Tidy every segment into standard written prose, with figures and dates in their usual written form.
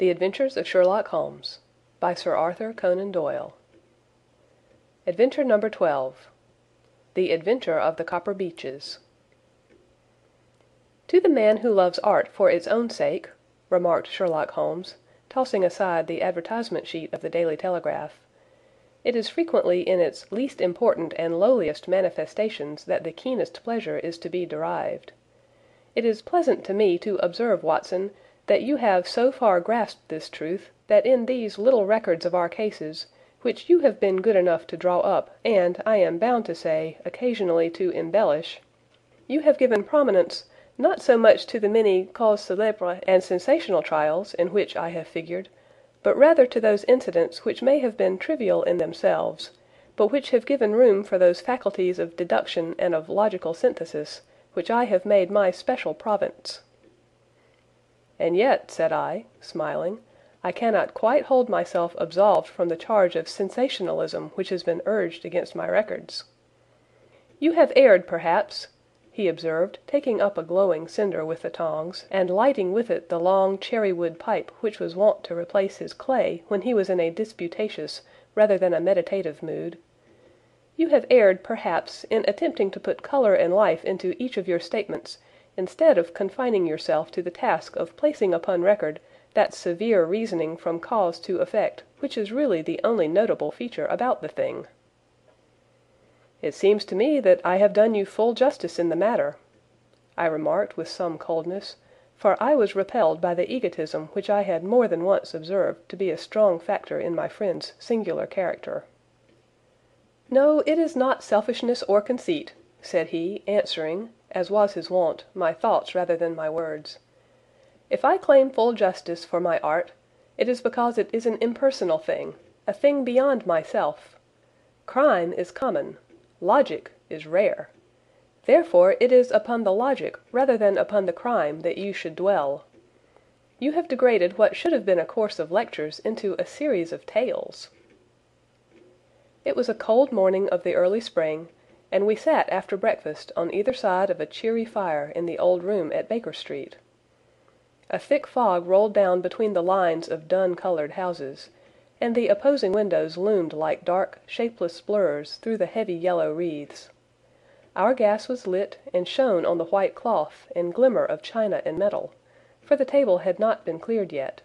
The Adventures of Sherlock Holmes by Sir Arthur Conan Doyle. Adventure number 12. The Adventure of the Copper Beeches. "To the man who loves art for its own sake," remarked Sherlock Holmes, tossing aside the advertisement sheet of the Daily Telegraph, "it is frequently in its least important and lowliest manifestations that the keenest pleasure is to be derived. It is pleasant to me to observe, Watson, that you have so far grasped this truth, that in these little records of our cases, which you have been good enough to draw up and, I am bound to say, occasionally to embellish, you have given prominence, not so much to the many causes célèbres and sensational trials in which I have figured, but rather to those incidents which may have been trivial in themselves, but which have given room for those faculties of deduction and of logical synthesis, which I have made my special province." "And yet," said I, smiling, "I cannot quite hold myself absolved from the charge of sensationalism which has been urged against my records." "You have erred, perhaps," he observed, taking up a glowing cinder with the tongs, and lighting with it the long cherry-wood pipe which was wont to replace his clay when he was in a disputatious rather than a meditative mood. "You have erred, perhaps, in attempting to put colour and life into each of your statements, instead of confining yourself to the task of placing upon record that severe reasoning from cause to effect which is really the only notable feature about the thing." "It seems to me that I have done you full justice in the matter," I remarked with some coldness, for I was repelled by the egotism which I had more than once observed to be a strong factor in my friend's singular character. "No, it is not selfishness or conceit," said he, answering, as was his wont, my thoughts rather than my words. "If I claim full justice for my art, it is because it is an impersonal thing, a thing beyond myself. Crime is common. Logic is rare. Therefore it is upon the logic rather than upon the crime that you should dwell. You have degraded what should have been a course of lectures into a series of tales." It was a cold morning of the early spring, and we sat after breakfast on either side of a cheery fire in the old room at Baker Street. A thick fog rolled down between the lines of dun-coloured houses, and the opposing windows loomed like dark, shapeless blurs through the heavy yellow wreaths. Our gas was lit and shone on the white cloth and glimmer of china and metal, for the table had not been cleared yet.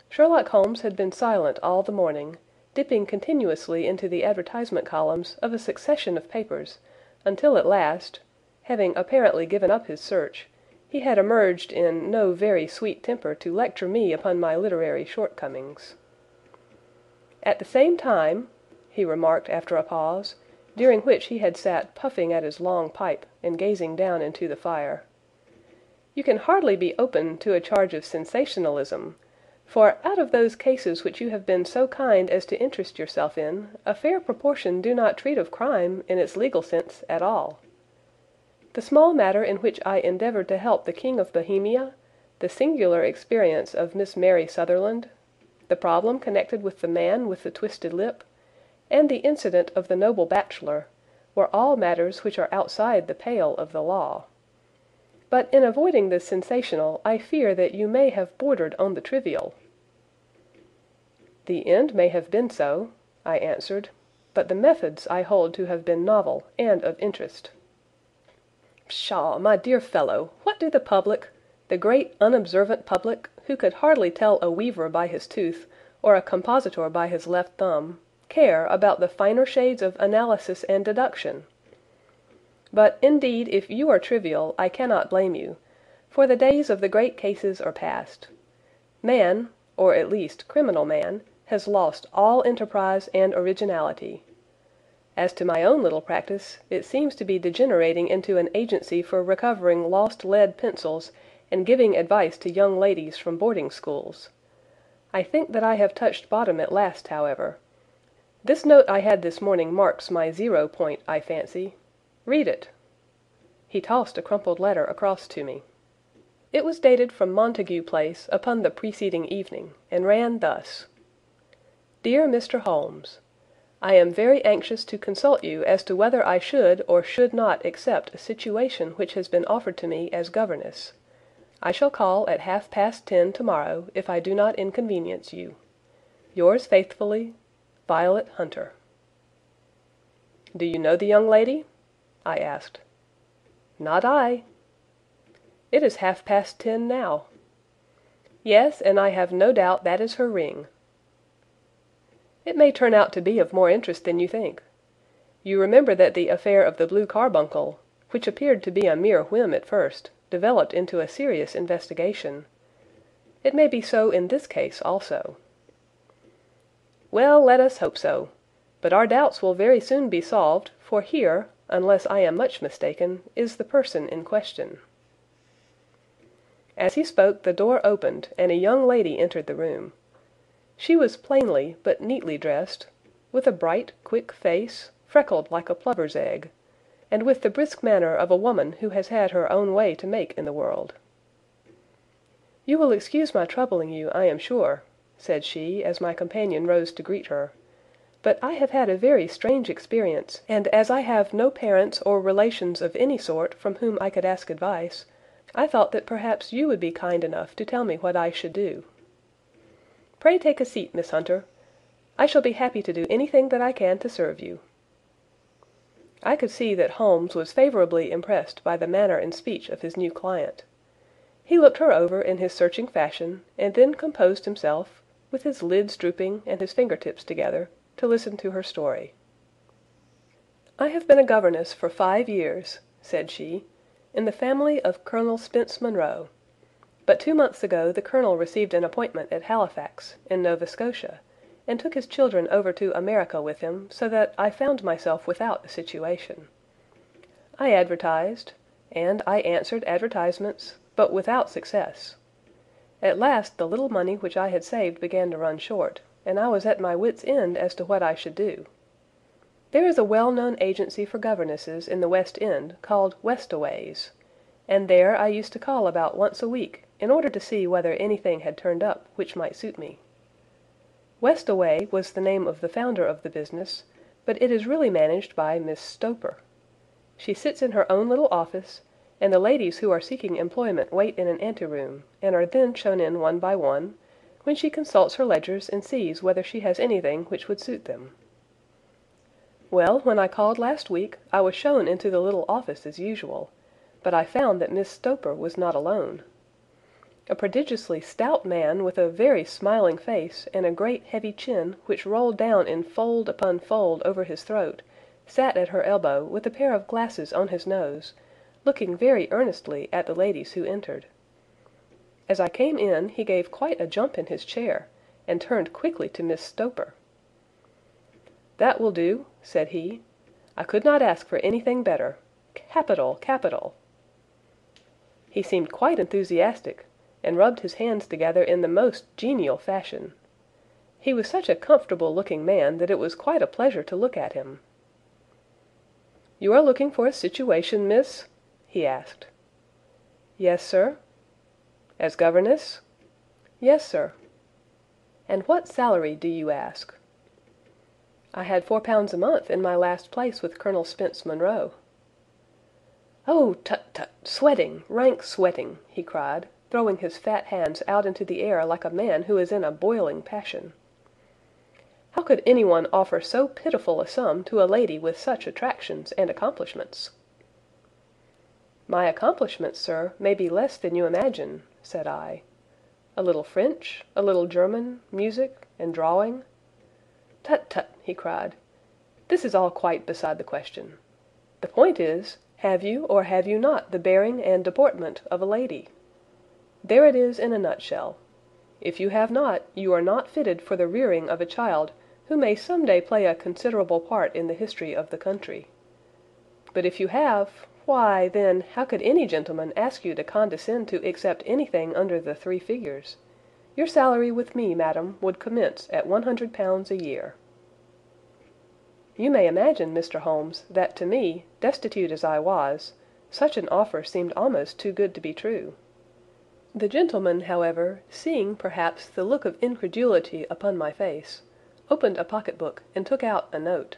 Sherlock Holmes had been silent all the morning, dipping continuously into the advertisement columns of a succession of papers, until at last, having apparently given up his search, he had emerged in no very sweet temper to lecture me upon my literary shortcomings. "At the same time," he remarked after a pause, during which he had sat puffing at his long pipe and gazing down into the fire, "you can hardly be open to a charge of sensationalism, for out of those cases which you have been so kind as to interest yourself in, a fair proportion do not treat of crime in its legal sense at all. The small matter in which I endeavoured to help the King of Bohemia, the singular experience of Miss Mary Sutherland, the problem connected with the man with the twisted lip, and the incident of the noble bachelor, were all matters which are outside the pale of the law. But in avoiding the sensational, I fear that you may have bordered on the trivial." "The end may have been so," I answered, "but the methods I hold to have been novel and of interest." "Pshaw, my dear fellow, what do the public, the great unobservant public, who could hardly tell a weaver by his tooth, or a compositor by his left thumb, care about the finer shades of analysis and deduction? But, indeed, if you are trivial, I cannot blame you, for the days of the great cases are past. Man, or at least criminal man, has lost all enterprise and originality. As to my own little practice, it seems to be degenerating into an agency for recovering lost lead pencils and giving advice to young ladies from boarding schools. I think that I have touched bottom at last, however. This note I had this morning marks my 0 point, I fancy. Read it." He tossed a crumpled letter across to me. It was dated from Montague Place upon the preceding evening, and ran thus: "Dear Mr. Holmes, I am very anxious to consult you as to whether I should or should not accept a situation which has been offered to me as governess. I shall call at 10:30 tomorrow if I do not inconvenience you. Yours faithfully, Violet Hunter. Do you know the young lady? I asked. Not I. It is 10:30 now. Yes, and I have no doubt that is her ring. It may turn out to be of more interest than you think. You remember that the affair of the blue carbuncle, which appeared to be a mere whim at first, developed into a serious investigation. It may be so in this case also. Well, let us hope so. But our doubts will very soon be solved, for here, unless I am much mistaken, is the person in question. As he spoke, the door opened, and a young lady entered the room. She was plainly but neatly dressed, with a bright, quick face, freckled like a plover's egg, and with the brisk manner of a woman who has had her own way to make in the world. "You will excuse my troubling you, I am sure," said she, as my companion rose to greet her, "but I have had a very strange experience, and as I have no parents or relations of any sort from whom I could ask advice, I thought that perhaps you would be kind enough to tell me what I should do. Pray take a seat, Miss Hunter. I shall be happy to do anything that I can to serve you." I could see that Holmes was favorably impressed by the manner and speech of his new client. He looked her over in his searching fashion, and then composed himself, with his lids drooping and his fingertips together, to listen to her story. "I have been a governess for 5 years," said she, "in the family of Colonel Spence Munro. But 2 months ago the Colonel received an appointment at Halifax, in Nova Scotia, and took his children over to America with him, so that I found myself without a situation. I advertised, and I answered advertisements, but without success. At last the little money which I had saved began to run short, and I was at my wits' end as to what I should do. There is a well-known agency for governesses in the West End called Westaway's, and there I used to call about once a week in order to see whether anything had turned up which might suit me. Westaway was the name of the founder of the business, but it is really managed by Miss Stoper. She sits in her own little office, and the ladies who are seeking employment wait in an anteroom, and are then shown in one by one, when she consults her ledgers and sees whether she has anything which would suit them. Well, when I called last week, I was shown into the little office as usual, but I found that Miss Stoper was not alone. A prodigiously stout man with a very smiling face and a great heavy chin which rolled down in fold upon fold over his throat, sat at her elbow with a pair of glasses on his nose, looking very earnestly at the ladies who entered. As I came in he gave quite a jump in his chair, and turned quickly to Miss Stoper. "That will do," said he. "I could not ask for anything better. Capital, capital!" He seemed quite enthusiastic, and rubbed his hands together in the most genial fashion. He was such a comfortable-looking man that it was quite a pleasure to look at him. "You are looking for a situation, miss?" he asked. "Yes, sir." "As governess?" "Yes, sir." "And what salary do you ask?" "I had £4 a month in my last place with Colonel Spence Munro." "Oh, tut, tut! Sweating, rank sweating!" he cried, throwing his fat hands out into the air like a man who is in a boiling passion. "How could anyone offer so pitiful a sum to a lady with such attractions and accomplishments?" "My accomplishments, sir, may be less than you imagine," said I. "A little French, a little German, music, and drawing—" "Tut, tut!" he cried. "This is all quite beside the question. The point is, have you or have you not the bearing and deportment of a lady? There it is in a nutshell. If you have not, you are not fitted for the rearing of a child who may some day play a considerable part in the history of the country. But if you have, why, then, how could any gentleman ask you to condescend to accept anything under the 3 figures? Your salary with me, madam, would commence at £100 a year." You may imagine, Mr. Holmes, that to me, destitute as I was, such an offer seemed almost too good to be true. The gentleman, however, seeing perhaps the look of incredulity upon my face, opened a pocket-book and took out a note.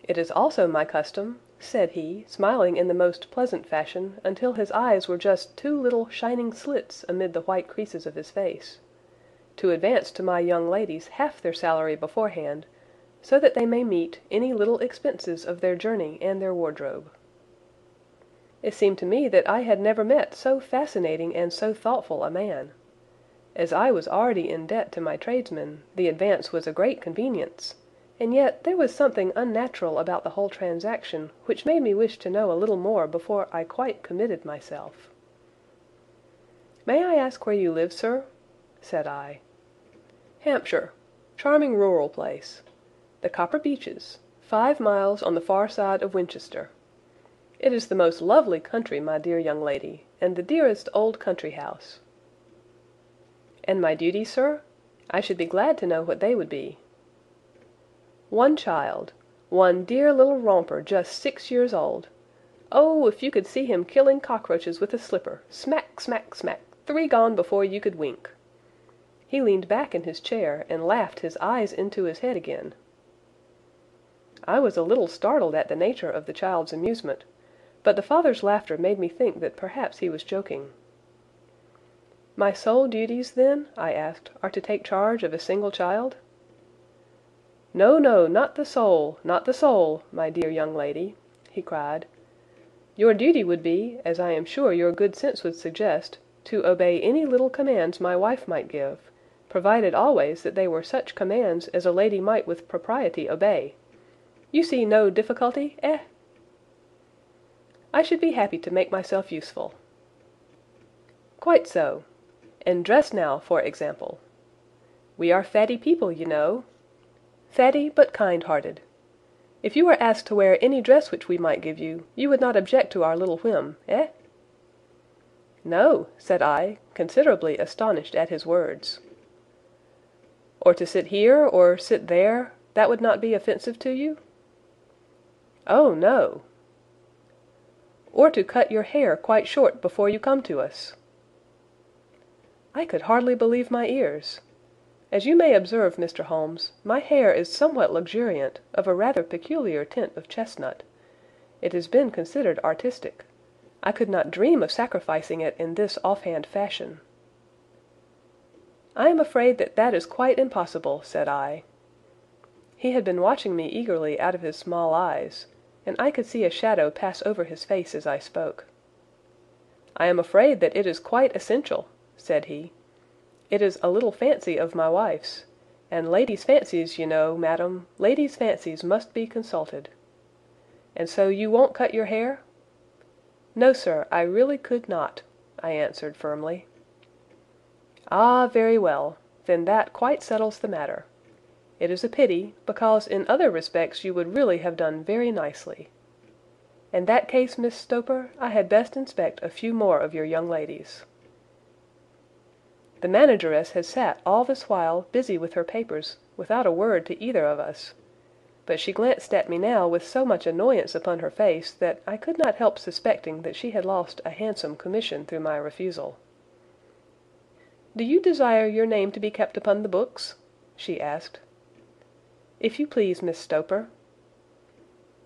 "It is also my custom," said he, smiling in the most pleasant fashion until his eyes were just two little shining slits amid the white creases of his face, "to advance to my young ladies half their salary beforehand, so that they may meet any little expenses of their journey and their wardrobe." It seemed to me that I had never met so fascinating and so thoughtful a man. As I was already in debt to my tradesmen, the advance was a great convenience, and yet there was something unnatural about the whole transaction which made me wish to know a little more before I quite committed myself. "May I ask where you live, sir?" said I. "Hampshire. Charming rural place. The Copper Beeches, 5 miles on the far side of Winchester. It is the most lovely country, my dear young lady, and the dearest old country house." "And my duties, sir? I should be glad to know what they would be." "One child, one dear little romper just 6 years old. Oh, if you could see him killing cockroaches with a slipper, smack, smack, smack, 3 gone before you could wink." He leaned back in his chair and laughed his eyes into his head again. I was a little startled at the nature of the child's amusement, but the father's laughter made me think that perhaps he was joking. "My sole duties, then," I asked, "are to take charge of a single child?" "No, no, not the sole, not the sole, my dear young lady," he cried. "Your duty would be, as I am sure your good sense would suggest, to obey any little commands my wife might give, provided always that they were such commands as a lady might with propriety obey. You see no difficulty, eh?" "I should be happy to make myself useful." "Quite so. And dress now, for example. We are fatty people, you know. Fatty, but kind-hearted. If you were asked to wear any dress which we might give you, you would not object to our little whim, eh?" "No," said I, considerably astonished at his words. "Or to sit here, or sit there, that would not be offensive to you?" "Oh, no." "Or to cut your hair quite short before you come to us?" I could hardly believe my ears. As you may observe, Mr. Holmes, my hair is somewhat luxuriant, of a rather peculiar tint of chestnut. It has been considered artistic. I could not dream of sacrificing it in this offhand fashion. "I am afraid that that is quite impossible," said I. He had been watching me eagerly out of his small eyes, and I could see a shadow pass over his face as I spoke. "I am afraid that it is quite essential," said he. "It is a little fancy of my wife's, and ladies' fancies, you know, madam, ladies' fancies must be consulted. And so you won't cut your hair?" "No, sir, I really could not," I answered firmly. "Ah, very well. Then that quite settles the matter. It is a pity, because in other respects you would really have done very nicely. In that case, Miss Stoper, I had best inspect a few more of your young ladies." The manageress had sat all this while busy with her papers, without a word to either of us, but she glanced at me now with so much annoyance upon her face that I could not help suspecting that she had lost a handsome commission through my refusal. "Do you desire your name to be kept upon the books?" she asked. "If you please, Miss Stoper."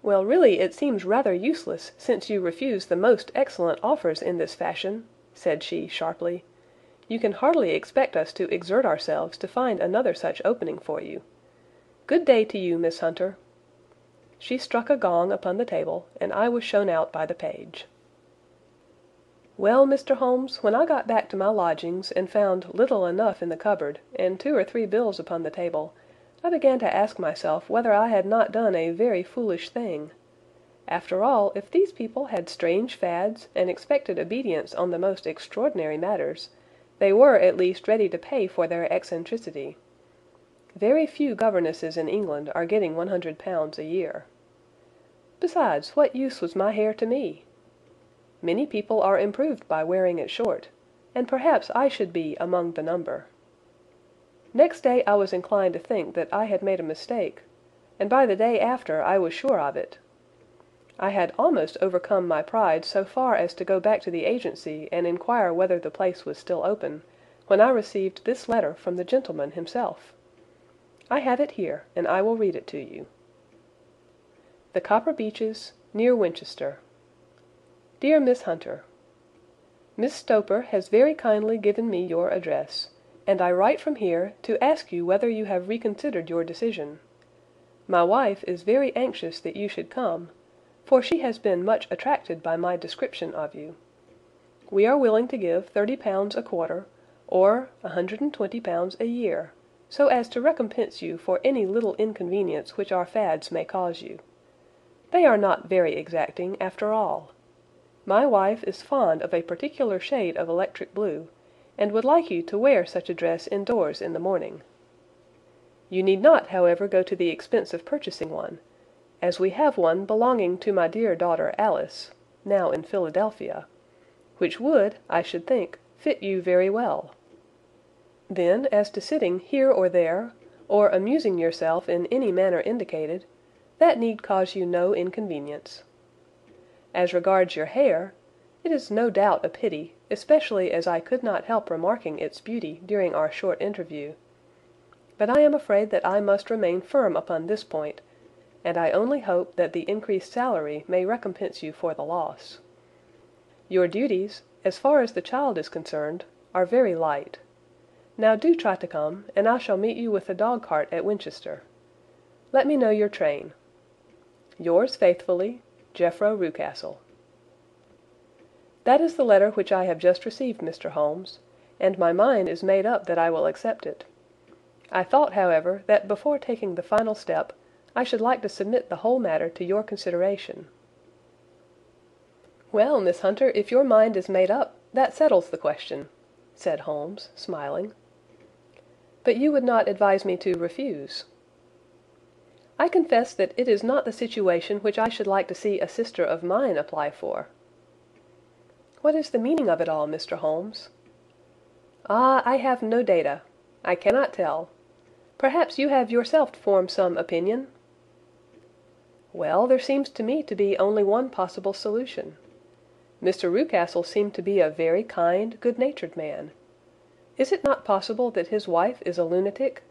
"Well, really it seems rather useless, since you refuse the most excellent offers in this fashion," said she sharply. "You can hardly expect us to exert ourselves to find another such opening for you. Good day to you, Miss Hunter." She struck a gong upon the table, and I was shown out by the page. Well, Mr. Holmes, when I got back to my lodgings and found little enough in the cupboard, and 2 or 3 bills upon the table, I began to ask myself whether I had not done a very foolish thing. After all, if these people had strange fads, and expected obedience on the most extraordinary matters, they were at least ready to pay for their eccentricity. Very few governesses in England are getting £100 a year. Besides, what use was my hair to me? Many people are improved by wearing it short, and perhaps I should be among the number. Next day I was inclined to think that I had made a mistake, and by the day after I was sure of it. I had almost overcome my pride so far as to go back to the agency and inquire whether the place was still open, when I received this letter from the gentleman himself. I have it here, and I will read it to you. The Copper Beeches, near Winchester. Dear Miss Hunter, Miss Stoper has very kindly given me your address, and I write from here to ask you whether you have reconsidered your decision. My wife is very anxious that you should come, for she has been much attracted by my description of you. We are willing to give £30 a quarter, or £120 a year, so as to recompense you for any little inconvenience which our fads may cause you. They are not very exacting, after all. My wife is fond of a particular shade of electric blue, and would like you to wear such a dress indoors in the morning. You need not, however, go to the expense of purchasing one, as we have one belonging to my dear daughter Alice, now in Philadelphia, which would, I should think, fit you very well. Then, as to sitting here or there, or amusing yourself in any manner indicated, that need cause you no inconvenience. As regards your hair, it is no doubt a pity, especially as I could not help remarking its beauty during our short interview. But I am afraid that I must remain firm upon this point, and I only hope that the increased salary may recompense you for the loss. Your duties, as far as the child is concerned, are very light. Now do try to come, and I shall meet you with the dog-cart at Winchester. Let me know your train. Yours faithfully, Jethro Rucastle. That is the letter which I have just received, Mr. Holmes, and my mind is made up that I will accept it. I thought, however, that before taking the final step, I should like to submit the whole matter to your consideration. Well, Miss Hunter, if your mind is made up, that settles the question, said Holmes, smiling. But you would not advise me to refuse. I confess that it is not the situation which I should like to see a sister of mine apply for. What is the meaning of it all, Mr. Holmes? Ah, I have no data. I cannot tell. Perhaps you have yourself formed some opinion? Well, there seems to me to be only one possible solution. Mr. Rucastle seemed to be a very kind, good-natured man. Is it not possible that his wife is a lunatic,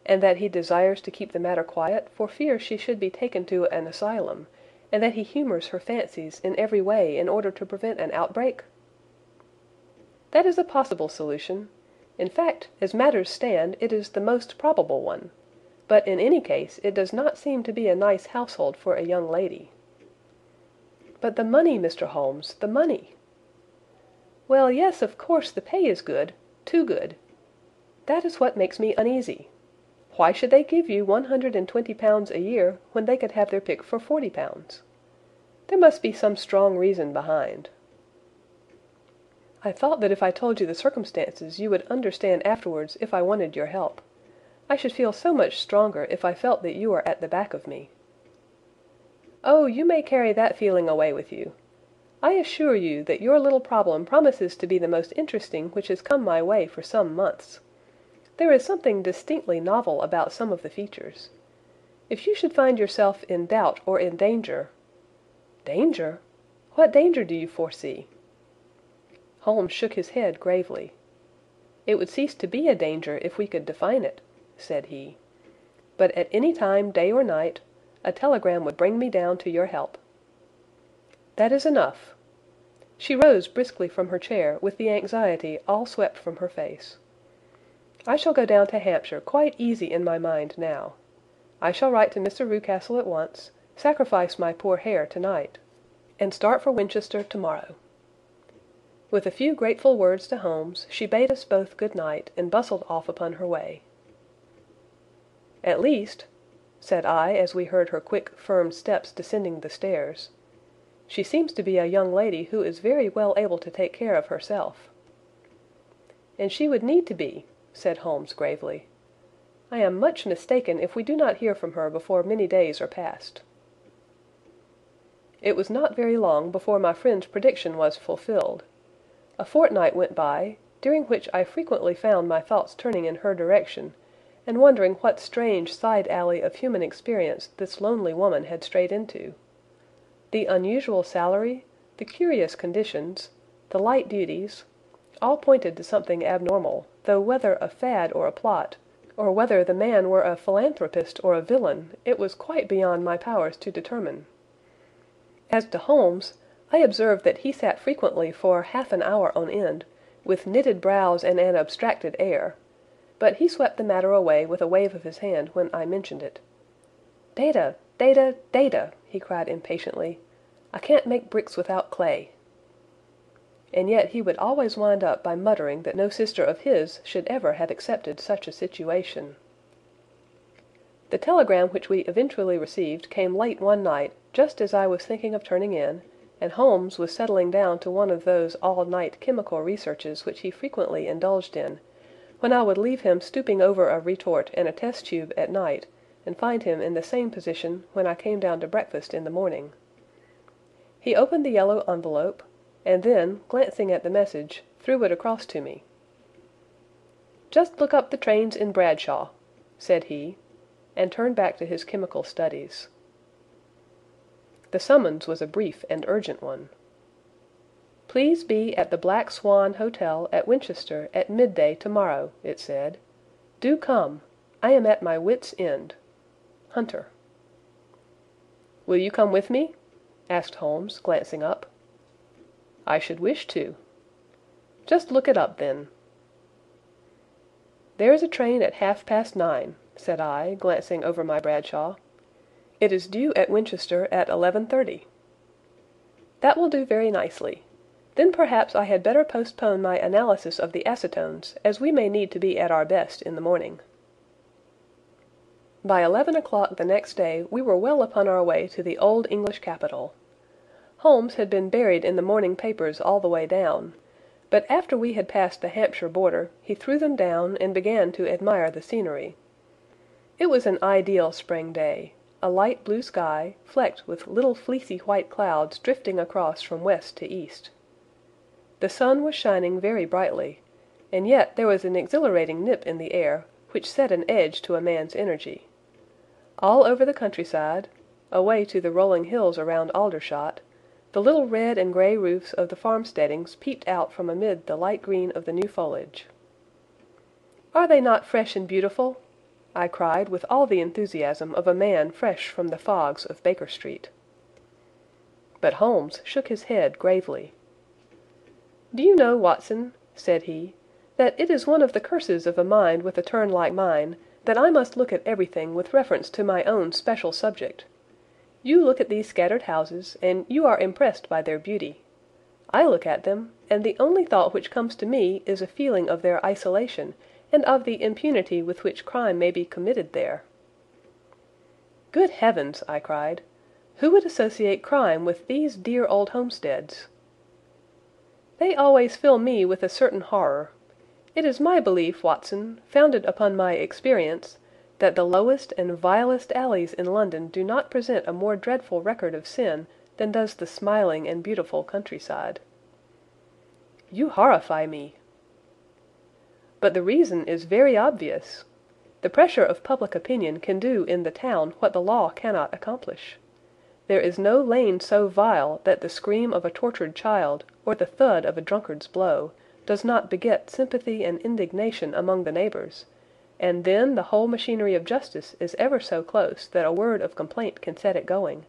and that he desires to keep the matter quiet for fear she should be taken to an asylum, and that he humors her fancies in every way in order to prevent an outbreak? That is a possible solution. In fact, as matters stand, it is the most probable one. But in any case, it does not seem to be a nice household for a young lady. But the money, Mr. Holmes, the money! Well, yes, of course, the pay is good, too good. That is what makes me uneasy. Why should they give you £120 a year when they could have their pick for £40? There must be some strong reason behind. I thought that if I told you the circumstances you would understand afterwards if I wanted your help. I should feel so much stronger if I felt that you are at the back of me. Oh, you may carry that feeling away with you. I assure you that your little problem promises to be the most interesting which has come my way for some months. There is something distinctly novel about some of the features. If you should find yourself in doubt or in danger— Danger? What danger do you foresee? Holmes shook his head gravely. It would cease to be a danger if we could define it, said he. But at any time, day or night, a telegram would bring me down to your help. That is enough. She rose briskly from her chair with the anxiety all swept from her face. I shall go down to Hampshire quite easy in my mind now. I shall write to Mr. Rucastle at once, sacrifice my poor hair tonight, and start for Winchester tomorrow. With a few grateful words to Holmes, she bade us both good night and bustled off upon her way. At least, said I as we heard her quick, firm steps descending the stairs, she seems to be a young lady who is very well able to take care of herself. And she would need to be, said Holmes gravely. I am much mistaken if we do not hear from her before many days are past. It was not very long before my friend's prediction was fulfilled. A fortnight went by, during which I frequently found my thoughts turning in her direction, and wondering what strange side alley of human experience this lonely woman had strayed into. The unusual salary, the curious conditions, the light duties, all pointed to something abnormal, though whether a fad or a plot, or whether the man were a philanthropist or a villain, it was quite beyond my powers to determine. As to Holmes, I observed that he sat frequently for half an hour on end, with knitted brows and an abstracted air, but he swept the matter away with a wave of his hand when I mentioned it. "Data, data, data!" he cried impatiently. "I can't make bricks without clay." And yet he would always wind up by muttering that no sister of his should ever have accepted such a situation. The telegram which we eventually received came late one night, just as I was thinking of turning in, and Holmes was settling down to one of those all-night chemical researches which he frequently indulged in, when I would leave him stooping over a retort and a test tube at night, and find him in the same position when I came down to breakfast in the morning. He opened the yellow envelope, and then, glancing at the message, threw it across to me. "Just look up the trains in Bradshaw," said he, and turned back to his chemical studies. The summons was a brief and urgent one. "Please be at the Black Swan Hotel at Winchester at midday tomorrow," it said. "Do come. I am at my wits' end. Hunter." "Will you come with me?" asked Holmes, glancing up. "I should wish to." "Just look it up, then." "There is a train at 9:30, said I, glancing over my Bradshaw. "It is due at Winchester at 11:30. "That will do very nicely. Then perhaps I had better postpone my analysis of the acetones, as we may need to be at our best in the morning." By 11 o'clock the next day we were well upon our way to the old English capital. Holmes had been buried in the morning papers all the way down, but after we had passed the Hampshire border he threw them down and began to admire the scenery. It was an ideal spring day, a light blue sky, flecked with little fleecy white clouds drifting across from west to east. The sun was shining very brightly, and yet there was an exhilarating nip in the air, which set an edge to a man's energy. All over the countryside, away to the rolling hills around Aldershot, the little red and grey roofs of the farmsteadings peeped out from amid the light green of the new foliage. "Are they not fresh and beautiful?" I cried with all the enthusiasm of a man fresh from the fogs of Baker Street. But Holmes shook his head gravely. "Do you know, Watson," said he, "that it is one of the curses of a mind with a turn like mine, that I must look at everything with reference to my own special subject. You look at these scattered houses, and you are impressed by their beauty. I look at them, and the only thought which comes to me is a feeling of their isolation, and of the impunity with which crime may be committed there." "Good heavens!" I cried. "Who would associate crime with these dear old homesteads?" "They always fill me with a certain horror. It is my belief, Watson, founded upon my experience, that the lowest and vilest alleys in London do not present a more dreadful record of sin than does the smiling and beautiful countryside." "You horrify me." "But the reason is very obvious. The pressure of public opinion can do in the town what the law cannot accomplish. There is no lane so vile that the scream of a tortured child, or the thud of a drunkard's blow, does not beget sympathy and indignation among the neighbours, and then the whole machinery of justice is ever so close that a word of complaint can set it going,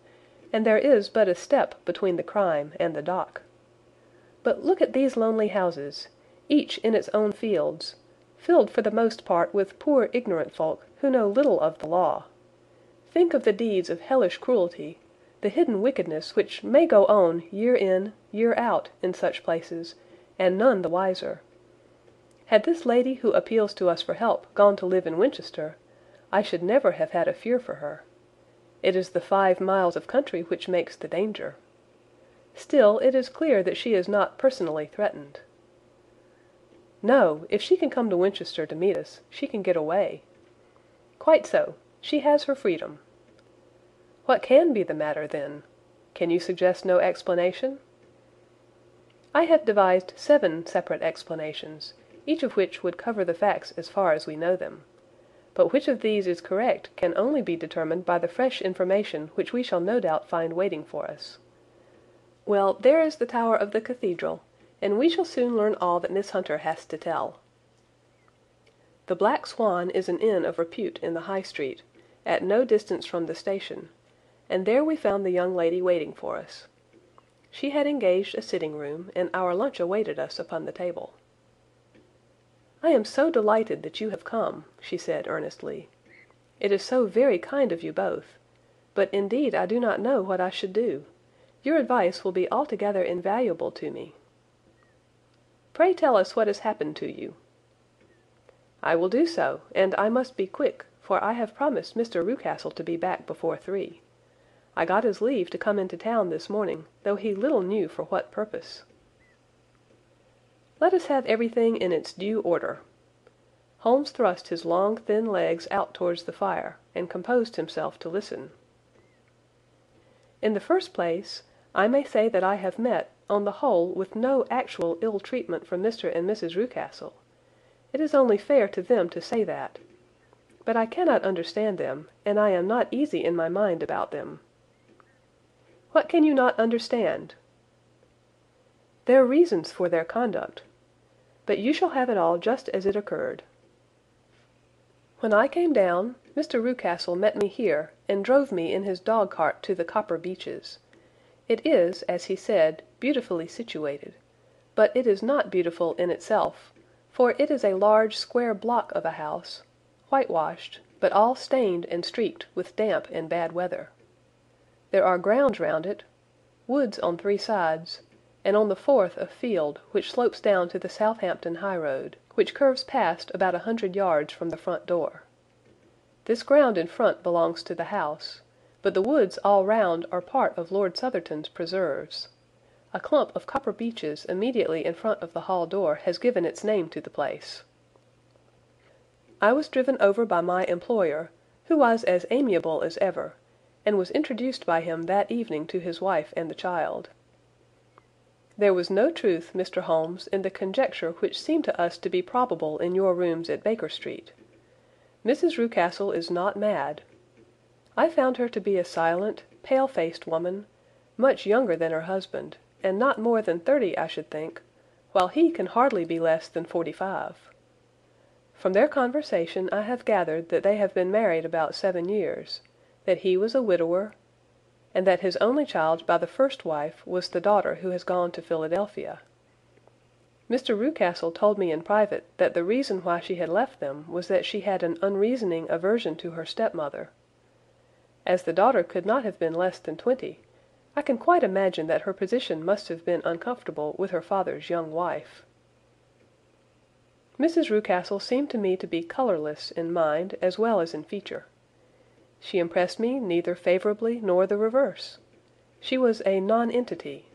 and there is but a step between the crime and the dock. But look at these lonely houses, each in its own fields, filled for the most part with poor ignorant folk who know little of the law. Think of the deeds of hellish cruelty, the hidden wickedness which may go on year in, year out, in such places, and none the wiser. Had this lady who appeals to us for help gone to live in Winchester, I should never have had a fear for her. It is the 5 miles of country which makes the danger. Still, it is clear that she is not personally threatened. No, if she can come to Winchester to meet us, she can get away. Quite so. She has her freedom. What can be the matter, then? Can you suggest no explanation? I have devised 7 separate explanations, each of which would cover the facts as far as we know them. But which of these is correct can only be determined by the fresh information which we shall no doubt find waiting for us. Well, there is the tower of the cathedral, and we shall soon learn all that Miss Hunter has to tell. The Black Swan is an inn of repute in the High Street, at no distance from the station, and there we found the young lady waiting for us. She had engaged a sitting room, and our lunch awaited us upon the table. "I am so delighted that you have come," she said earnestly. "It is so very kind of you both, but indeed I do not know what I should do. Your advice will be altogether invaluable to me. Pray tell us what has happened to you." "I will do so, and I must be quick, for I have promised Mr. Rucastle to be back before 3. I got his leave to come into town this morning, though he little knew for what purpose." "Let us have everything in its due order." Holmes thrust his long thin legs out towards the fire, and composed himself to listen. "In the first place, I may say that I have met, on the whole, with no actual ill treatment from Mr. and Mrs. Rucastle. It is only fair to them to say that. But I cannot understand them, and I am not easy in my mind about them." "What can you not understand?" "Their reasons for their conduct. But you shall have it all just as it occurred. When I came down, Mr. Rucastle met me here, and drove me in his dog-cart to the Copper Beeches. It is, as he said, beautifully situated, but it is not beautiful in itself, for it is a large square block of a house, whitewashed, but all stained and streaked with damp and bad weather. There are grounds round it, woods on 3 sides, and on the 4th a field which slopes down to the Southampton high road, which curves past about 100 yards from the front door. This ground in front belongs to the house, but the woods all round are part of Lord Southerton's preserves. A clump of copper beeches immediately in front of the hall door has given its name to the place. I was driven over by my employer, who was as amiable as ever, and was introduced by him that evening to his wife and the child. There was no truth, Mr. Holmes, in the conjecture which seemed to us to be probable in your rooms at Baker Street. Mrs. Rucastle is not mad. I found her to be a silent, pale-faced woman, much younger than her husband, and not more than 30, I should think, while he can hardly be less than 45. From their conversation I have gathered that they have been married about 7 years, that he was a widower, and that his only child by the first wife was the daughter who has gone to Philadelphia. Mr. Rucastle told me in private that the reason why she had left them was that she had an unreasoning aversion to her stepmother. As the daughter could not have been less than 20, I can quite imagine that her position must have been uncomfortable with her father's young wife. Mrs. Rucastle seemed to me to be colourless in mind as well as in feature. She impressed me neither favourably nor the reverse. She was a nonentity.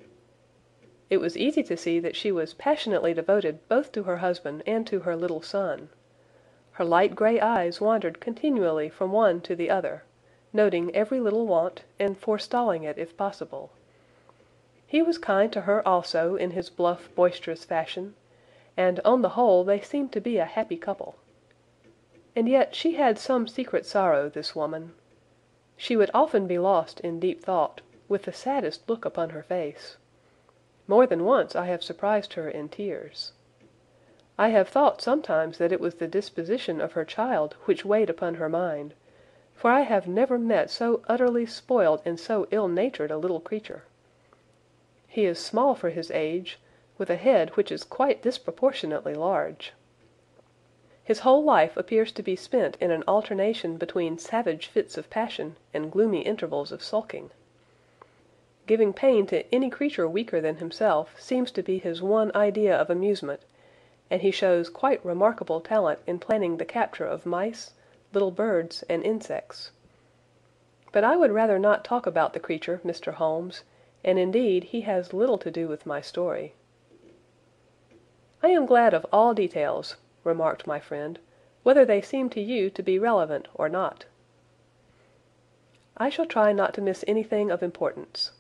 It was easy to see that she was passionately devoted both to her husband and to her little son. Her light grey eyes wandered continually from one to the other, noting every little want, and forestalling it if possible. He was kind to her also in his bluff, boisterous fashion, and on the whole they seemed to be a happy couple. And yet she had some secret sorrow, this woman. She would often be lost in deep thought, with the saddest look upon her face. More than once I have surprised her in tears. I have thought sometimes that it was the disposition of her child which weighed upon her mind, for I have never met so utterly spoiled and so ill-natured a little creature. He is small for his age, with a head which is quite disproportionately large. His whole life appears to be spent in an alternation between savage fits of passion and gloomy intervals of sulking. Giving pain to any creature weaker than himself seems to be his one idea of amusement, and he shows quite remarkable talent in planning the capture of mice, little birds, and insects. But I would rather not talk about the creature, Mr. Holmes, and indeed he has little to do with my story. "I am glad of all details," remarked my friend, "whether they seem to you to be relevant or not." "I shall try not to miss anything of importance.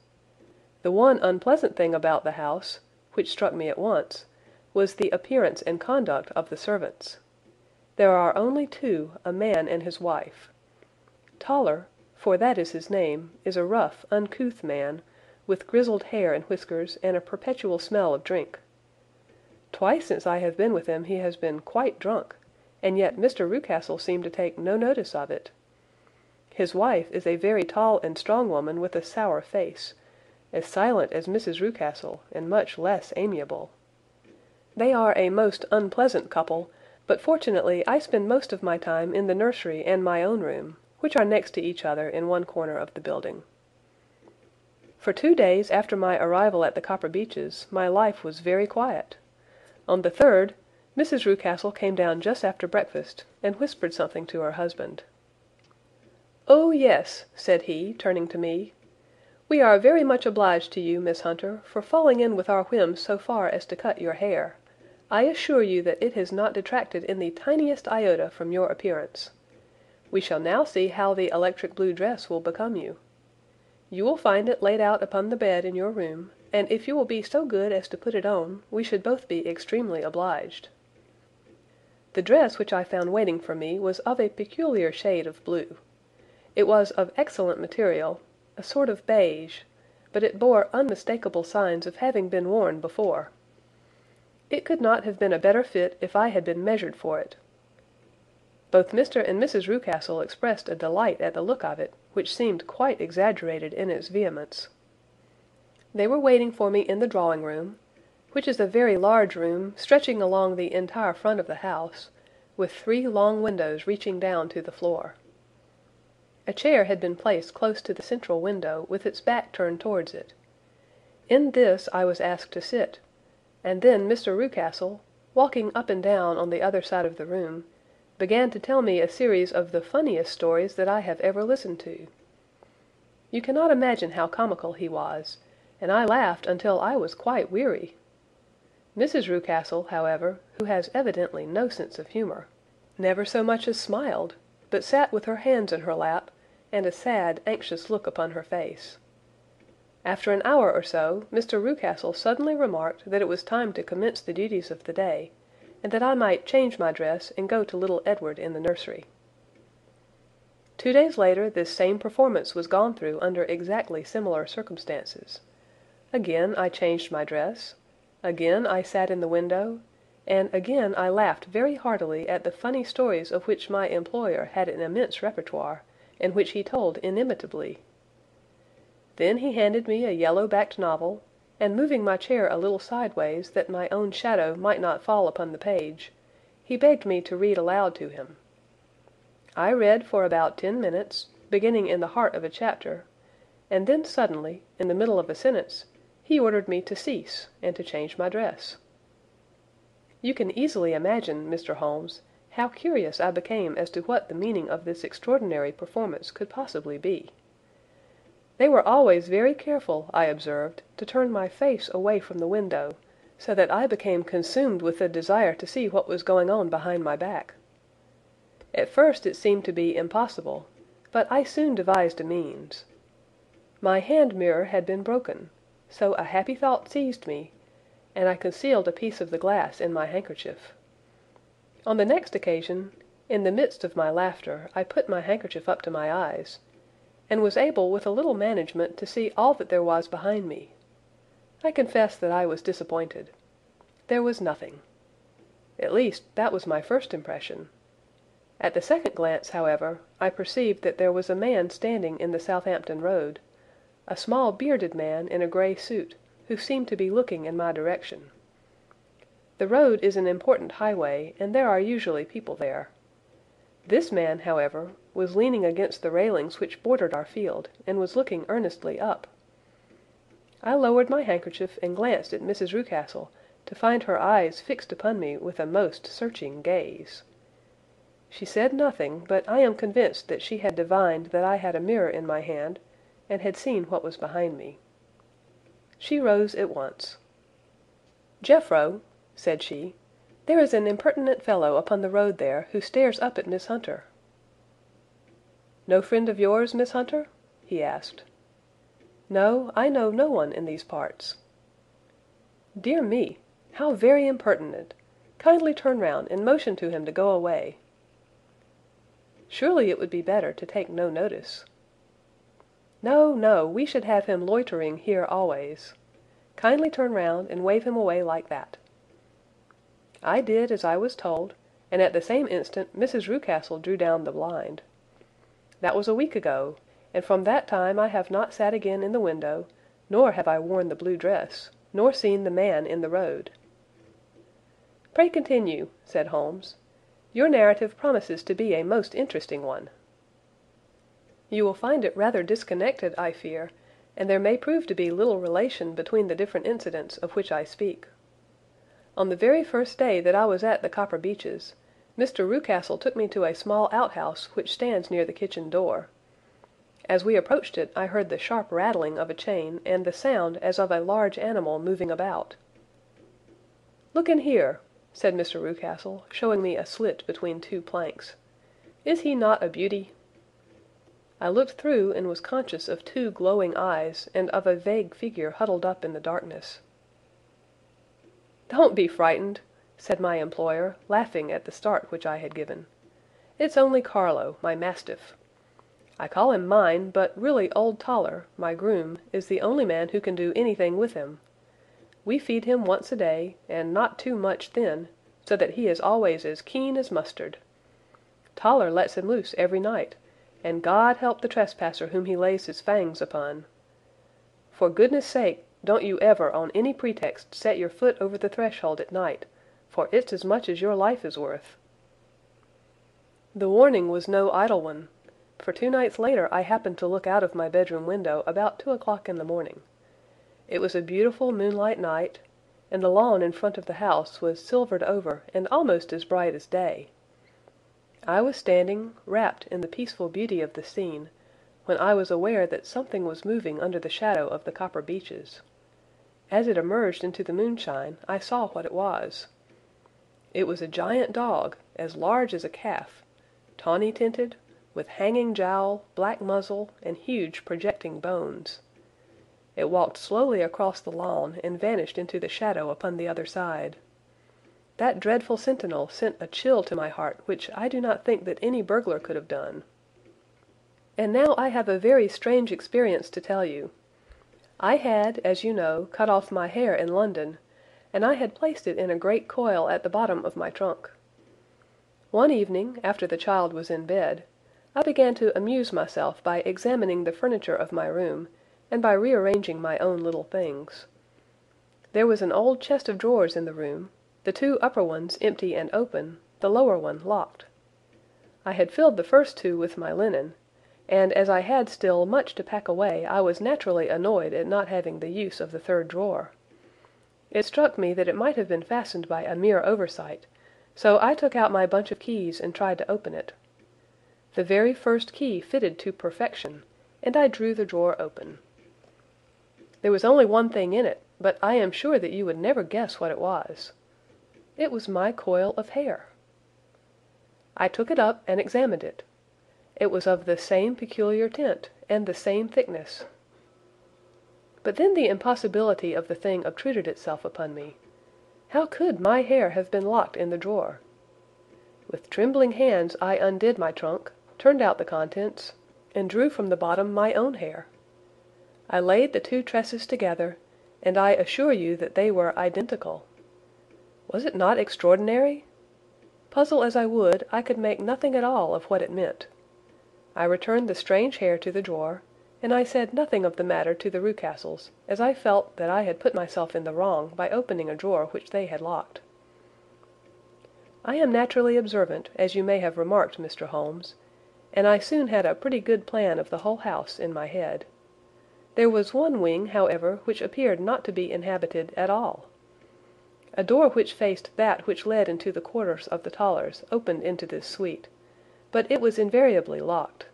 The one unpleasant thing about the house, which struck me at once, was the appearance and conduct of the servants. There are only 2, a man and his wife. Toller, for that is his name, is a rough, uncouth man, with grizzled hair and whiskers, and a perpetual smell of drink. Twice since I have been with him he has been quite drunk, and yet Mr. Rucastle seemed to take no notice of it. His wife is a very tall and strong woman with a sour face, as silent as Mrs. Rucastle and much less amiable. They are a most unpleasant couple, but fortunately I spend most of my time in the nursery and my own room, which are next to each other in one corner of the building. For 2 days after my arrival at the Copper Beeches my life was very quiet. On the third, Mrs. Rucastle came down just after breakfast, and whispered something to her husband. "Oh, yes," said he, turning to me. "We are very much obliged to you, Miss Hunter, for falling in with our whims so far as to cut your hair. I assure you that it has not detracted in the tiniest iota from your appearance. We shall now see how the electric blue dress will become you. You will find it laid out upon the bed in your room, and if you will be so good as to put it on, we should both be extremely obliged." The dress which I found waiting for me was of a peculiar shade of blue. It was of excellent material, a sort of beige, but it bore unmistakable signs of having been worn before. It could not have been a better fit if I had been measured for it. Both Mr. and Mrs. Rucastle expressed a delight at the look of it, which seemed quite exaggerated in its vehemence. They were waiting for me in the drawing-room, which is a very large room stretching along the entire front of the house, with 3 long windows reaching down to the floor. A chair had been placed close to the central window with its back turned towards it. In this I was asked to sit, and then Mr. Rucastle, walking up and down on the other side of the room, began to tell me a series of the funniest stories that I have ever listened to. You cannot imagine how comical he was, and I laughed until I was quite weary. Mrs. Rucastle, however, who has evidently no sense of humour, never so much as smiled, but sat with her hands in her lap, and a sad, anxious look upon her face. After an hour or so, Mr. Rucastle suddenly remarked that it was time to commence the duties of the day, and that I might change my dress and go to little Edward in the nursery. 2 days later this same performance was gone through under exactly similar circumstances. Again I changed my dress, again I sat in the window, and again I laughed very heartily at the funny stories of which my employer had an immense repertoire, and which he told inimitably. Then he handed me a yellow-backed novel, and moving my chair a little sideways that my own shadow might not fall upon the page, he begged me to read aloud to him. I read for about 10 minutes, beginning in the heart of a chapter, and then suddenly, in the middle of a sentence, he ordered me to cease and to change my dress. You can easily imagine, Mr. Holmes, how curious I became as to what the meaning of this extraordinary performance could possibly be. They were always very careful, I observed, to turn my face away from the window, so that I became consumed with the desire to see what was going on behind my back. At first it seemed to be impossible, but I soon devised a means. My hand mirror had been broken, so a happy thought seized me, and I concealed a piece of the glass in my handkerchief. On the next occasion, in the midst of my laughter, I put my handkerchief up to my eyes, and was able with a little management to see all that there was behind me. I confess that I was disappointed. There was nothing. At least, that was my first impression. At the second glance, however, I perceived that there was a man standing in the Southampton Road, a small bearded man in a grey suit, who seemed to be looking in my direction. The road is an important highway, and there are usually people there. This man, however, was leaning against the railings which bordered our field, and was looking earnestly up. I lowered my handkerchief and glanced at Mrs. Rucastle, to find her eyes fixed upon me with a most searching gaze. She said nothing, but I am convinced that she had divined that I had a mirror in my hand, and had seen what was behind me. She rose at once. "Jeffro," said she, "there is an impertinent fellow upon the road there, who stares up at Miss Hunter." "No friend of yours, Miss Hunter?" he asked. "No, I know no one in these parts." "Dear me, how very impertinent! Kindly turn round and motion to him to go away." "Surely it would be better to take no notice." "No, no, we should have him loitering here always. Kindly turn round and wave him away like that." I did as I was told, and at the same instant Mrs. Rucastle drew down the blind. That was a week ago, and from that time I have not sat again in the window, nor have I worn the blue dress, nor seen the man in the road." "Pray continue," said Holmes. "Your narrative promises to be a most interesting one." "You will find it rather disconnected, I fear, and there may prove to be little relation between the different incidents of which I speak. On the very first day that I was at the Copper Beeches, Mr. Rucastle took me to a small outhouse which stands near the kitchen door. As we approached it I heard the sharp rattling of a chain and the sound as of a large animal moving about. "Look in here," said Mr. Rucastle, showing me a slit between two planks. "Is he not a beauty?" I looked through and was conscious of two glowing eyes and of a vague figure huddled up in the darkness. "Don't be frightened," said my employer, laughing at the start which I had given. "It's only Carlo, my mastiff. I call him mine, but really old Toller, my groom, is the only man who can do anything with him. We feed him once a day, and not too much then, so that he is always as keen as mustard. Toller lets him loose every night, and God help the trespasser whom he lays his fangs upon. For goodness' sake, don't you ever on any pretext set your foot over the threshold at night, for it's as much as your life is worth." The warning was no idle one, for 2 nights later I happened to look out of my bedroom window about 2 o'clock in the morning. It was a beautiful moonlight night, and the lawn in front of the house was silvered over and almost as bright as day. I was standing, wrapped in the peaceful beauty of the scene, when I was aware that something was moving under the shadow of the Copper Beeches. As it emerged into the moonshine, I saw what it was. It was a giant dog, as large as a calf, tawny tinted, with hanging jowl, black muzzle, and huge projecting bones. It walked slowly across the lawn and vanished into the shadow upon the other side. That dreadful sentinel sent a chill to my heart which I do not think that any burglar could have done. And now I have a very strange experience to tell you. I had, as you know, cut off my hair in London, and I had placed it in a great coil at the bottom of my trunk. One evening, after the child was in bed, I began to amuse myself by examining the furniture of my room, and by rearranging my own little things. There was an old chest of drawers in the room, the 2 upper ones empty and open, the lower one locked. I had filled the first 2 with my linen, and as I had still much to pack away I was naturally annoyed at not having the use of the 3rd drawer. It struck me that it might have been fastened by a mere oversight, so I took out my bunch of keys and tried to open it. The very first key fitted to perfection, and I drew the drawer open. There was only one thing in it, but I am sure that you would never guess what it was. It was my coil of hair. I took it up and examined it. It was of the same peculiar tint, and the same thickness. But then the impossibility of the thing obtruded itself upon me. How could my hair have been locked in the drawer? With trembling hands I undid my trunk, turned out the contents, and drew from the bottom my own hair. I laid the 2 tresses together, and I assure you that they were identical. Was it not extraordinary? Puzzle as I would, I could make nothing at all of what it meant. I returned the strange hair to the drawer, and I said nothing of the matter to the Rucastles, as I felt that I had put myself in the wrong by opening a drawer which they had locked. I am naturally observant, as you may have remarked, Mr. Holmes, and I soon had a pretty good plan of the whole house in my head. There was one wing, however, which appeared not to be inhabited at all. A door which faced that which led into the quarters of the Tollers opened into this suite, but it was invariably locked.